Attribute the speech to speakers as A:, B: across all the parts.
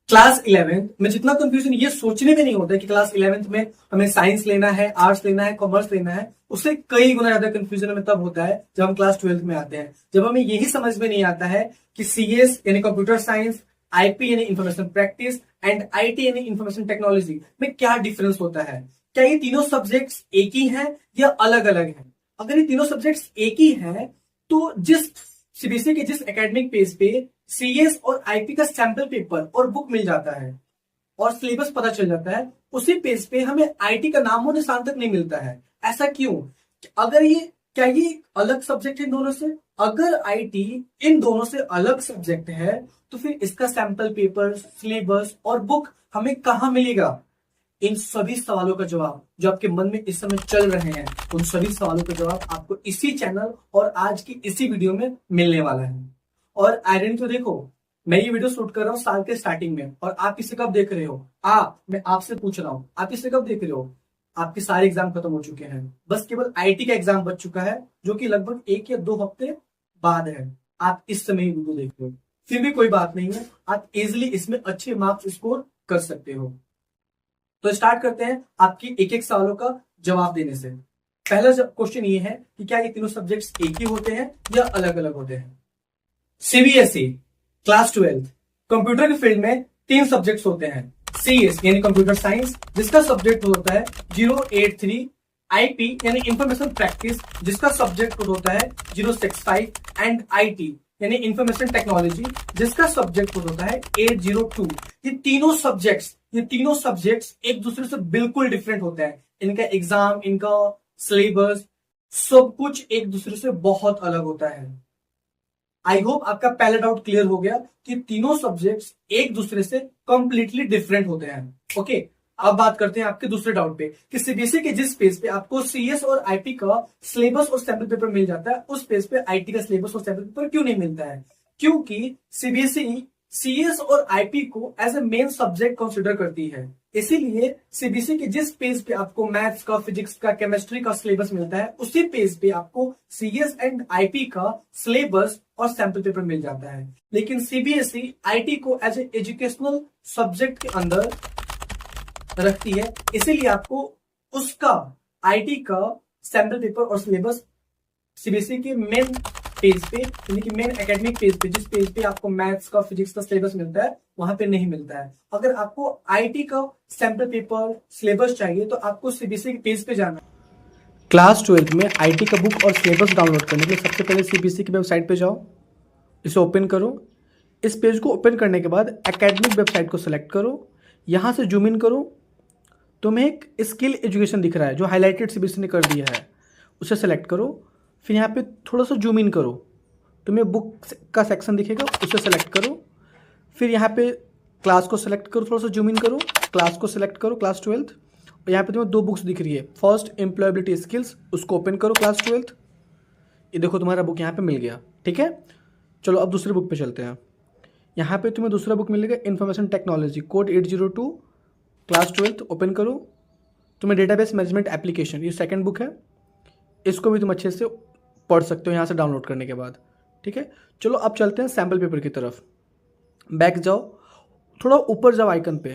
A: Class 11th में जितना confusion ये सोचने में नहीं होता है कि क्लास 11th में हमें साइंस लेना है, आर्ट्स लेना है, कॉमर्स लेना है, उससे कई गुना ज्यादा कंफ्यूजन हमें तब होता है जब हम क्लास 12th में आते हैं, जब हमें यही समझ में नहीं आता है कि सीएस यानी कंप्यूटर साइंस, आईपी यानी इंफॉर्मेशन प्रैक्टिस एंड आईटी यानी इंफॉर्मेशन टेक्नोलॉजी में क्या डिफरेंस होता है। क्या ये तीनों सब्जेक्ट्स एक ही हैं या अलग अलग हैं? अगर ये तीनों सब्जेक्ट्स एक ही हैं तो जिस सीबीएसई के जिस एकेडमिक पेज पे सीएस और आईपी का सैंपल पेपर और बुक मिल जाता है और सिलेबस पता चल जाता है, उसी पेज पे हमें आईटी का नाम और निशान तक नहीं मिलता है। ऐसा क्यों? अगर ये क्या ये अलग सब्जेक्ट है इन दोनों से? अगर आईटी इन दोनों से अलग सब्जेक्ट है तो फिर इसका सैंपल पेपर, सिलेबस और बुक हमें कहां मिलेगा? इन सभी सवालों का जवाब जो आपके मन में इस समय चल रहे हैं, उन सभी सवालों का जवाब आपको इसी चैनल और आज की इसी वीडियो में मिलने वाला है। और आयरन तो देखो, मैं ये वीडियो शूट कर रहा हूँ साल के स्टार्टिंग में और आप इसे कब देख रहे हो? मैं आपसे पूछ रहा हूँ, आप इसे कब देख रहे हो? आपके सारे एग्जाम खत्म हो चुके हैं, बस केवल आईटी का एग्जाम बच चुका है जो कि लगभग 1 या 2 हफ्ते बाद है। आप इस समय वीडियो देख रहे हो, फिर भी कोई बात नहीं है, आप इजिली इसमें अच्छे मार्क्स स्कोर कर सकते हो। तो स्टार्ट करते हैं आपकी एक एक सवालों का जवाब देने से। पहला क्वेश्चन ये है कि क्या ये तीनों सब्जेक्ट्स एक ही होते हैं या अलग अलग होते हैं? सीबीएसई क्लास 12 कंप्यूटर के फील्ड में 3 सब्जेक्ट्स होते हैं। सीएस यानी कंप्यूटर साइंस जिसका सब्जेक्ट होता है 083, आईपी यानी इंफॉर्मेशन प्रैक्टिस जिसका सब्जेक्ट होता है 065 एंड आईटी यानी इंफॉर्मेशन टेक्नोलॉजी जिसका सब्जेक्ट होता है 802। ये तीनों सब्जेक्ट्स एक दूसरे से बिल्कुल डिफरेंट होते हैं। इनका एग्जाम, इनका सिलेबस, सब कुछ एक दूसरे से बहुत अलग होता है। आई होप आपका पहला डाउट क्लियर हो गया कि तीनों सब्जेक्ट्स एक दूसरे से कंप्लीटली डिफरेंट होते हैं। ओके, अब बात करते हैं आपके दूसरे डाउट पे कि सीबीएसई के जिस पेज पे आपको सीएस और आईपी का सिलेबस और सैंपल पेपर मिल जाता है, उस पेज पे आईटी का सिलेबस और सैंपल पेपर क्यों नहीं मिलता है? क्योंकि सीबीएसई सीएस और आईपी को as a main subject consider करती है। इसीलिए सीबीएसई के जिस पेज पे आपको मैथ्स का, फिजिक्स का, केमिस्ट्री का सिलेबस मिलता है, उसी पेज पे आपको सीएस एंड आईपी का सिलेबस और सैंपल पेपर मिल जाता है। लेकिन सीबीएसई आईटी को एज ए एजुकेशनल सब्जेक्ट के अंदर रखती है, इसीलिए आपको उसका आईटी का सैंपल पेपर और सिलेबस सीबीएसई के मेन पेज पे यानी कि मेन एकेडमिक पेज पे, जिस पेज पे आपको मैथ्स का, फिजिक्स का सिलेबस मिलता है, वहां पे नहीं मिलता है। अगर आपको आईटी का सैंपल पेपर, सिलेबस चाहिए तो आपको सीबीएसई के पेज पे जाना है। क्लास 12 में आईटी का बुक और सिलेबस डाउनलोड करने के लिए सबसे पहले सीबीएसई की वेबसाइट पे जाओ, इसे ओपन करो। इस पेज को ओपन करने के बाद एकेडमिक वेबसाइट को सिलेक्ट करो, यहाँ से जूम इन करो, तुम्हें एक स्किल एजुकेशन दिख रहा है जो हाईलाइटेड सीबीएसई ने कर दिया है, उसे सेलेक्ट करो। फिर यहाँ पे थोड़ा सा जूम इन करो, तुम्हें बुक का सेक्शन दिखेगा, उसे सेलेक्ट करो। फिर यहाँ पे क्लास को सेलेक्ट करो, थोड़ा सा जूम इन करो, क्लास को सेलेक्ट करो, क्लास 12। और यहाँ पे तुम्हें 2 बुक्स दिख रही है, फर्स्ट एम्प्लॉयबिलिटी स्किल्स, उसको ओपन करो, क्लास 12। ये देखो तुम्हारा बुक यहाँ पे मिल गया, ठीक है। चलो अब दूसरे बुक पे चलते हैं। यहाँ पे तुम्हें दूसरा बुक मिलेगा information technology, code 802, class 12, open करो। तुम्हें डेटाबेस मैनेजमेंट एप्लीकेशन, ये सेकंड बुक है, इसको भी तुम अच्छे से पढ़ सकते हो यहाँ से डाउनलोड करने के बाद, ठीक है। चलो अब चलते हैं सैम्पल पेपर की तरफ। बैक जाओ, थोड़ा ऊपर जाओ आइकन पे,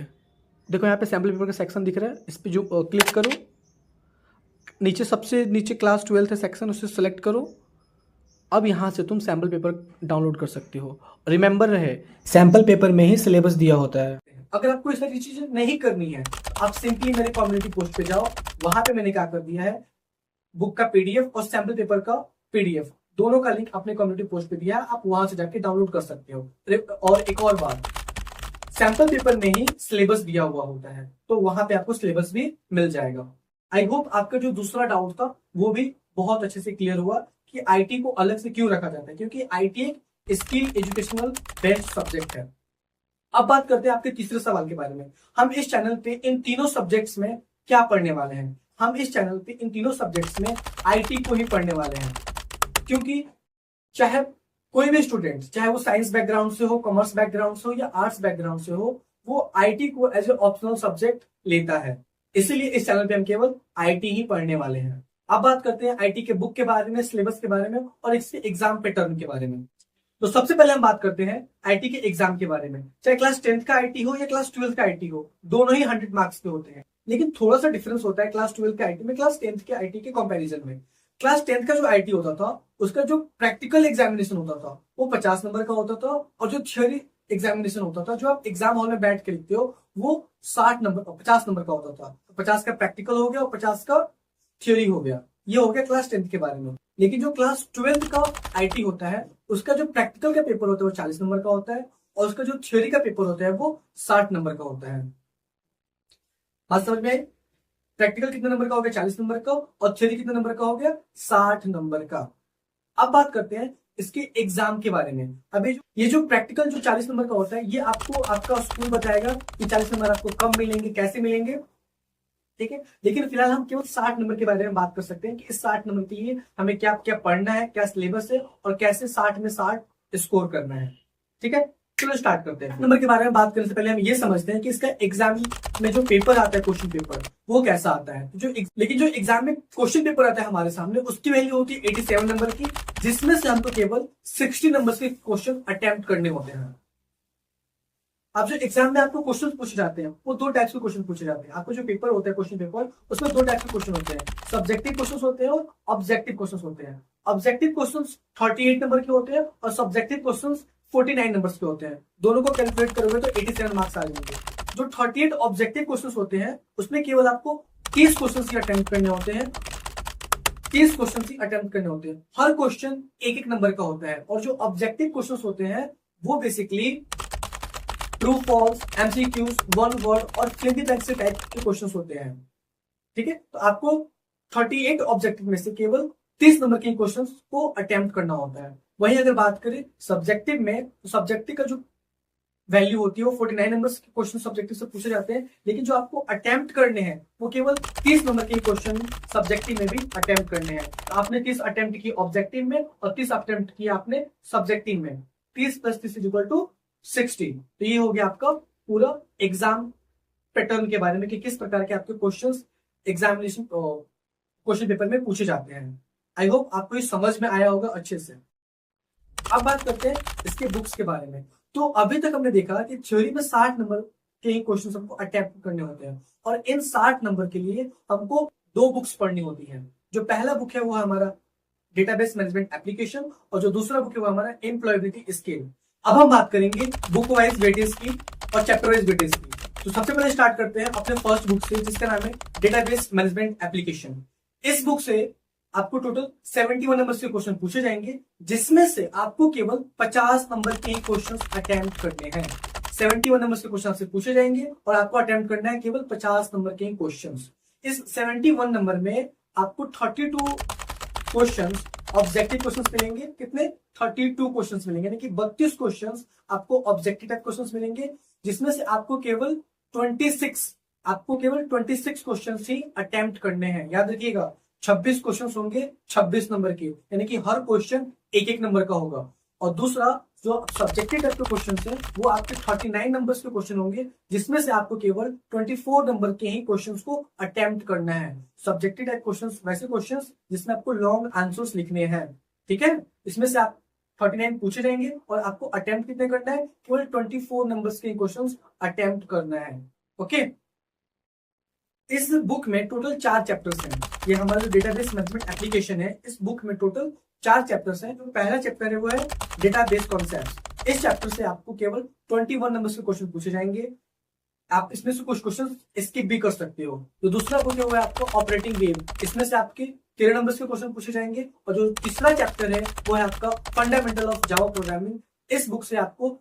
A: देखो यहाँ पे सैम्पल पेपर का सेक्शन दिख रहा है, इस पर जो क्लिक करो। नीचे सबसे नीचे क्लास 12 है सेक्शन, उसे सेलेक्ट करो। अब यहाँ से तुम सैम्पल पेपर डाउनलोड कर सकते हो। रिमेंबर रहे, सैम्पल पेपर में ही सिलेबस दिया होता है। अगर आपको इस सारी चीजें नहीं करनी है, आप सिंपली मेरे कम्युनिटी पोस्ट पे जाओ, वहां पे मैंने क्या कर दिया है, बुक का पीडीएफ और सैंपल पेपर का पीडीएफ दोनों का लिंक अपने कम्युनिटी पोस्ट पे दिया है, आप वहां से जाके डाउनलोड कर सकते हो। और एक और बात, सैंपल पेपर में ही सिलेबस दिया हुआ होता है, तो वहां पे आपको सिलेबस भी मिल जाएगा। आई होप आपका जो दूसरा डाउट था वो भी बहुत अच्छे से क्लियर हुआ कि आईटी को अलग से क्यों रखा जाता है, क्योंकि आईटी एक स्किल एजुकेशनल बेस्ड सब्जेक्ट है। अब बात करते हैं आपके तीसरे सवाल के बारे में। हम इस चैनल पे इन तीनों सब्जेक्ट्स में क्या पढ़ने वाले हैं? हम इस चैनल पे इन तीनों सब्जेक्ट्स में आईटी को ही पढ़ने वाले हैं, क्योंकि चाहे कोई भी स्टूडेंट, चाहे वो साइंस बैकग्राउंड से हो, कॉमर्स बैकग्राउंड से हो या आर्ट्स बैकग्राउंड से हो, वो आईटी को एज ए ऑप्शनल सब्जेक्ट लेता है। इसीलिए इस चैनल पे हम केवल आईटी ही पढ़ने वाले हैं। अब बात करते हैं आईटी के बुक के बारे में, सिलेबस के बारे में और इसके एग्जाम पैटर्न के बारे में। तो सबसे पहले हम बात करते हैं आईटी के एग्जाम के बारे में। चाहे क्लास 10th का आईटी हो या क्लास 12th का आईटी हो, दोनों ही 100 मार्क्स के होते हैं। लेकिन थोड़ा सा डिफरेंस होता है क्लास 12th के आईटी में क्लास 10th के आईटी के कंपैरिजन में। क्लास 10th का जो आईटी होता था, उसका जो प्रैक्टिकल एग्जामिनेशन होता था वो 50 नंबर का होता था, और जो थ्योरी एग्जामिनेशन होता था, जो आप एग्जाम हॉल में बैठ के लिखते हो, वो 60 नंबर 50 नंबर का होता था। 50 का प्रैक्टिकल हो गया और 50 का थ्योरी हो गया। ये हो गया क्लास 10th के बारे में। लेकिन जो क्लास 12th का आईटी होता है, उसका जो प्रैक्टिकल का पेपर होता है वो 40 नंबर का होता है, और उसका जो थ्योरी का पेपर होता है वो 60 नंबर का होता है। बात समझ में आई? प्रैक्टिकल कितने नंबर का हो गया? 40 नंबर का, और थ्योरी कितने नंबर का हो गया? 60 नंबर का। अब बात करते हैं इसके एग्जाम के बारे में। अभी ये जो प्रैक्टिकल जो 40 नंबर का होता है, ये आपको आपका स्कूल बताएगा कि 40 नंबर आपको कब मिलेंगे, कैसे मिलेंगे, ठीक है। लेकिन फिलहाल हम केवल 60 नंबर के बारे में बात कर सकते हैं कि इस 60 नंबर के लिए हमें क्या क्या पढ़ना है, क्या सिलेबस है, और कैसे 60 में 60 स्कोर करना है, ठीक है। चलो स्टार्ट करते हैं। नंबर के बारे में बात करने से पहले हम ये समझते हैं कि इसका एग्जाम में जो पेपर आता है, क्वेश्चन पेपर, वो कैसा आता है। लेकिन जो एग्जाम में क्वेश्चन पेपर आता है हमारे सामने, उसकी वैल्यू होती है 87 नंबर की, जिसमें से हमको केवल 60 नंबर के क्वेश्चन अटेम्प्ट करने होते हैं। अब जो एग्जाम में आपको क्वेश्चन पूछे जाते हैं, वो दो टाइप्स के क्वेश्चन पूछे जाते हैं। आपको जो पेपर होता है क्वेश्चन पेपर, उसमें दो टाइप के क्वेश्चन होते हैं, सब्जेक्टिव क्वेश्चन होते हैं और ऑब्जेक्टिव क्वेश्चन होते हैं। ऑब्जेक्टिव क्वेश्चन 38 नंबर के होते हैं और सब्जेक्टिव क्वेश्चन 49 नंबर के होते हैं। दोनों को कैलकुलेट करोगे तो 87 मार्क्स आ जाएंगे। जो 38 ऑब्जेक्टिव क्वेश्चन होते हैं, उसमें केवल आपको 30 क्वेश्चन ही अटेम्प्ट करने होते हैं। 30 क्वेश्चन ही अटेम्प्ट करने होते हैं। हर क्वेश्चन एक एक नंबर का होता है। और जो ऑब्जेक्टिव क्वेश्चन होते हैं, वो basically true false, MCQs, one word और फिल द ब्लैंक्स टाइप के क्वेश्चंस होते हैं, ठीक है। तो आपको 38 ऑब्जेक्टिव में से केवल 30 नंबर के क्वेश्चंस को अटेम्प्ट करना होता है। वहीं अगर बात करें सब्जेक्टिव में, तो सब्जेक्टिव का जो वैल्यू होती है वो 49 नंबर के क्वेश्चन सब्जेक्टिव से पूछे जाते हैं। लेकिन जो आपको अटेम्प्ट करने हैं, वो केवल 30 नंबर के क्वेश्चन सब्जेक्टिव में भी अटेम्प्ट करने हैं। तो आपने 30 अटेम्प्ट की ऑब्जेक्टिव में और 30 अटेम्प्ट किया आपने सब्जेक्टिव में। 30 + 30 = 60। तो ये हो गया आपका पूरा एग्जाम पैटर्न के बारे में कि किस प्रकार के आपके क्वेश्चंस एग्जामिनेशन क्वेश्चन पेपर में पूछे जाते हैं। आई होप आपको ये समझ में आया होगा अच्छे से। अब बात करते हैं इसके बुक्स के बारे में। तो अभी तक हमने देखा कि थ्योरी में 60 नंबर के ही क्वेश्चन हमको अटेम्प्ट करने होते हैं, और इन 60 नंबर के लिए हमको 2 बुक्स पढ़नी होती है। जो पहला बुक है वो है हमारा डेटाबेस मैनेजमेंट एप्लीकेशन, और जो दूसरा बुक है वो हमारा एम्प्लॉयबिलिटी स्किल। अब हम बात करेंगे बुक वाइज वेटेज की और चैप्टर वाइज वेटेज की। तो सबसे पहले स्टार्ट करते हैं अपने फर्स्ट बुक से, जिसका नाम है डेटाबेस मैनेजमेंट एप्लीकेशन। इस बुक से आपको टोटल 71 नंबर के क्वेश्चन पूछे जाएंगे, जिसमें से आपको केवल 50 नंबर के क्वेश्चन अटेम्प्ट करने हैं। 71 नंबर के क्वेश्चन आपसे पूछे जाएंगे और आपको अटेम्प्ट करना है केवल 50 नंबर के क्वेश्चन। इस 71 नंबर में आपको 32 क्वेश्चन ऑब्जेक्टिव क्वेश्चंस मिलेंगे। कितने? 32 क्वेश्चंस मिलेंगे, यानी कि 32 क्वेश्चंस आपको ऑब्जेक्टिव टाइप क्वेश्चंस मिलेंगे, जिसमें से आपको केवल 26 क्वेश्चंस ही अटेम्प्ट करने हैं। याद रखिएगा, 26 क्वेश्चंस होंगे 26 नंबर के, यानी कि हर क्वेश्चन एक एक नंबर का होगा। और दूसरा जो सब्जेक्टिव टाइप के क्वेश्चन है, वो आपके 39 नंबर के क्वेश्चन होंगे, जिसमें से आपको केवल 24 नंबर के ही क्वेश्चंस को अटेम्प्ट करना है। सब्जेक्टिव टाइप क्वेश्चंस वैसे क्वेश्चंस जिसमें आपको लॉन्ग आंसर्स लिखने हैं, ठीक है। इसमें से आप 39 पूछे जाएंगे और आपको अटेम्प्ट कितने करना है? केवल 24 नंबर्स के क्वेश्चंस अटेम्प्ट करना है, ओके। इस बुक में टोटल 4 चैप्टर्स हैं। ये हमारा जो डेटाबेस मैनेजमेंट एप्लीकेशन है, इस बुक में टोटल 4 चैप्टर्स हैं। जो पहला चैप्टर है वो है डेटाबेस कॉन्सेप्ट्स। इस चैप्टर से आपको केवल 21 नंबर के क्वेश्चन पूछे जाएंगे। आप इसमें से कुछ क्वेश्चन स्किप भी कर सकते हो। जो दूसरा बुक है वो है आपको ऑपरेटिंग वेव। इसमें से आपके 13 नंबर के क्वेश्चन पूछे जाएंगे। और जो तीसरा चैप्टर है वो है आपका फंडामेंटल ऑफ जावा प्रोग्रामिंग। इस बुक से आपको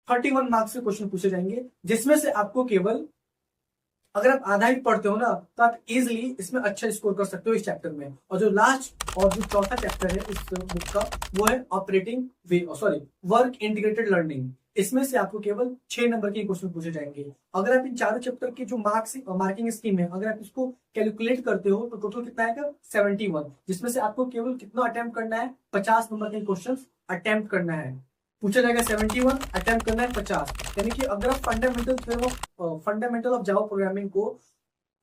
A: 31 मार्क्स के क्वेश्चन पूछे जाएंगे, जिसमें से आपको केवल, अगर आप आधा ही पढ़ते हो ना, तो आप इजिली इसमें अच्छा स्कोर कर सकते हो इस चैप्टर में। और जो लास्ट और जो चौथा चैप्टर है इस बुक का, वो है ऑपरेटिंग वे वर्क इंटीग्रेटेड लर्निंग। इसमें से आपको केवल 6 नंबर के क्वेश्चन पूछे जाएंगे। अगर आप इन चारों चैप्टर की जो मार्किंग स्कीम है, अगर आप इसको कैलकुलेट करते हो, तो टोटल कितना आएगा? 71, जिसमें से आपको केवल कितना अटेम्प्ट करना है? 50 नंबर के क्वेश्चन अटेम्प्ट करना है। पूछा जाएगा 71, अटेम्प्ट करना है 50। यानी कि अगर आप फंडामेंटल ऑफ जावा प्रोग्रामिंग को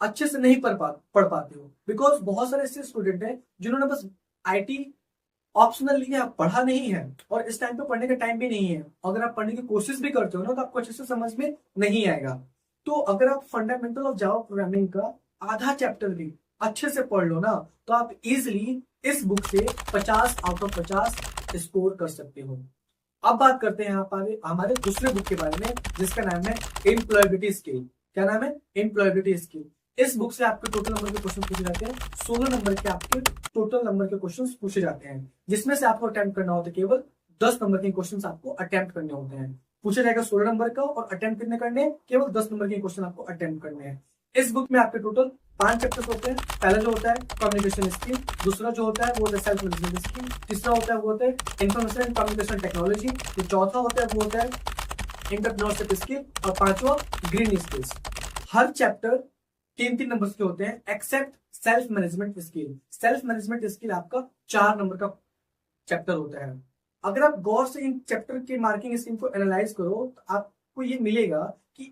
A: अच्छे से नहीं पढ़ पाते हो, बिकॉज बहुत सारे ऐसे स्टूडेंट हैं जिन्होंने बस आईटी ऑप्शनली आप पढ़ा नहीं है और इस टाइम पे पढ़ने का टाइम भी नहीं है, अगर आप पढ़ने की कोशिश भी करते हो ना तो आपको अच्छे से समझ में नहीं आएगा। तो अगर आप फंडामेंटल ऑफ जावा प्रोग्रामिंग का आधा चैप्टर भी अच्छे से पढ़ लो ना तो आप इजिली इस बुक से 50 आउट ऑफ 50 स्कोर कर सकते हो। अब बात करते हैं यहाँ पर हमारे दूसरे बुक के बारे में जिसका नाम है एम्प्लॉयबिलिटी स्किल। क्या नाम है? Employability skill. इस बुक से आपके टोटल नंबर के क्वेश्चन पूछे जाते हैं, 16 नंबर के आपके टोटल नंबर के क्वेश्चन पूछे जाते हैं, जिसमें से आपको अटेम्प्ट करना होता है केवल 10 नंबर के क्वेश्चन आपको अटेम्प्ट करने होते हैं। पूछा जाएगा 16 नंबर का और अटेम्प्ट कितने करने हैं? केवल 10 नंबर के क्वेश्चन आपको अटेम्प्ट करने हैं। इस बुक में आपके टोटल 5 चैप्टर्स होते हैं। पहला जो होता है कम्युनिकेशन स्किल, दूसरा जो होता है वो होता है सेल्फ मैनेजमेंट स्किल, तीसरा होता है वो होता है इंफॉर्मेशन एंड कम्युनिकेशन टेक्नोलॉजी, जो चौथा होता है वो होता है एंटरप्रेन्योरशिप स्किल और पांचवा ग्रीन स्किल्स। हर चैप्टर 3-3 नंबर के होते हैं except self management skill. Self management skill आपका 4 नंबर का चैप्टर होता है। अगर आप गौर से इन चैप्टर के मार्किंग स्कीम को एनालाइज करो तो आपको ये मिलेगा कि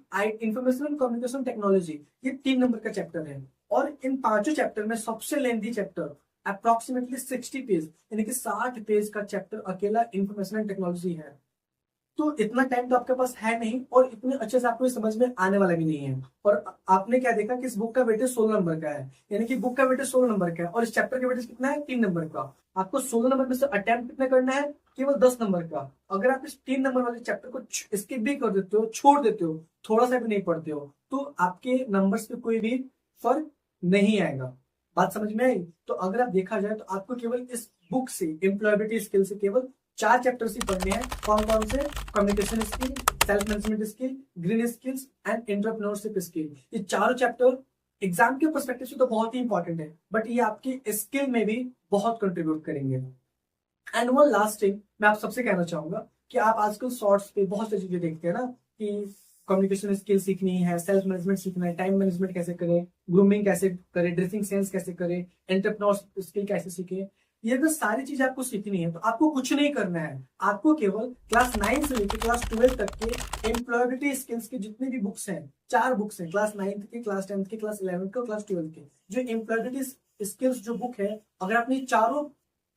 A: इंफॉर्मेशन एंड कम्युनिकेशन टेक्नोलॉजी ये 3 नंबर का चैप्टर है और इन पांचों चैप्टर में सबसे लेंथी चैप्टर अप्रोक्सीमेटली 60 पेज यानी कि 60 पेज का चैप्टर अकेला इंफॉर्मेशन एंड टेक्नोलॉजी है। तो इतना टाइम तो आपके पास है नहीं और इतने अच्छे से आपको समझ में आने वाला भी नहीं है। और आपने क्या देखा कि इस बुक का वेटेज 16 नंबर का है, यानी कि बुक का वेटेज 16 नंबर का है और इस चैप्टर का वेटेज कितना है? 3 नंबर का। आपको 16 नंबर में से अटेम्प्ट कितना करना है? केवल 10 नंबर का। अगर आप इस 3 नंबर वाले चैप्टर को स्किप भी कर देते हो, छोड़ देते हो, थोड़ा सा भी नहीं पढ़ते हो, तो आपके नंबर्स पे कोई भी फर्क नहीं आएगा। बात समझ में आई? तो अगर आप देखा जाए तो आपको केवल इस बुक से एम्प्लॉयबिलिटी स्किल से केवल 4 चैप्टर्स ही पढ़ने हैं। कौन कौन से? Communication skill, self management skill, green skills and entrepreneurship skill. ये चारों चैप्टर एग्जाम के पर्सपेक्टिव से तो बहुत ही इंपॉर्टेंट है, बट ये आपकी स्किल में भी बहुत कंट्रीब्यूट करेंगे। एंड वन लास्ट थिंग मैं आप सबसे कहना चाहूंगा कि आप आजकल शॉर्ट्स पे बहुत सारी चीजें देखते हैं ना कि कम्युनिकेशन स्किल सीखनी है, सेल्फ मैनेजमेंट सीखना है, टाइम मैनेजमेंट कैसे करें, ग्रूमिंग कैसे करें, ड्रेसिंग सेंस कैसे करें, एंटरप्रेन्योरशिप स्किल कैसे सीखें। ये अगर सारी चीजें आपको सीखनी है तो आपको कुछ नहीं करना है। आपको केवल क्लास 9 से लेकर क्लास 12 तक के एम्प्लॉयबिलिटी स्किल्स के जितने भी बुक्स हैं, 4 बुक्स हैं, क्लास 9 के, क्लास 10 के, क्लास 11 के और क्लास 12 के, जो एम्प्लॉयबिलिटी स्किल्स जो बुक है, अगर आपने चारों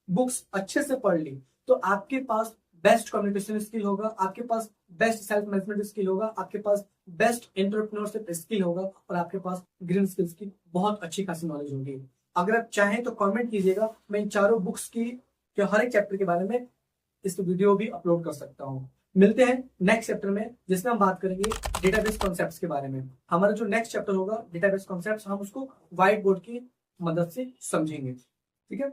A: बुक्स अच्छे से पढ़ ली तो आपके पास बेस्ट कम्युनिकेशन स्किल होगा, आपके पास बेस्ट सेल्फ मैनेजमेंट स्किल होगा, आपके पास बेस्ट एंटरप्रेन्योरशिप स्किल होगा और आपके पास ग्रीन स्किल्स की बहुत अच्छी खासी नॉलेज होगी। अगर आप चाहें तो कमेंट कीजिएगा, मैं इन चारों बुक्स की के हर एक चैप्टर के बारे में इस वीडियो भी अपलोड कर सकता हूँ। मिलते हैं नेक्स्ट चैप्टर में जिसमें हम बात करेंगे डेटाबेस कॉन्सेप्ट्स के बारे में। हमारा जो नेक्स्ट चैप्टर होगा डेटाबेस कॉन्सेप्ट्स, हम उसको व्हाइट बोर्ड की मदद से समझेंगे। ठीक है।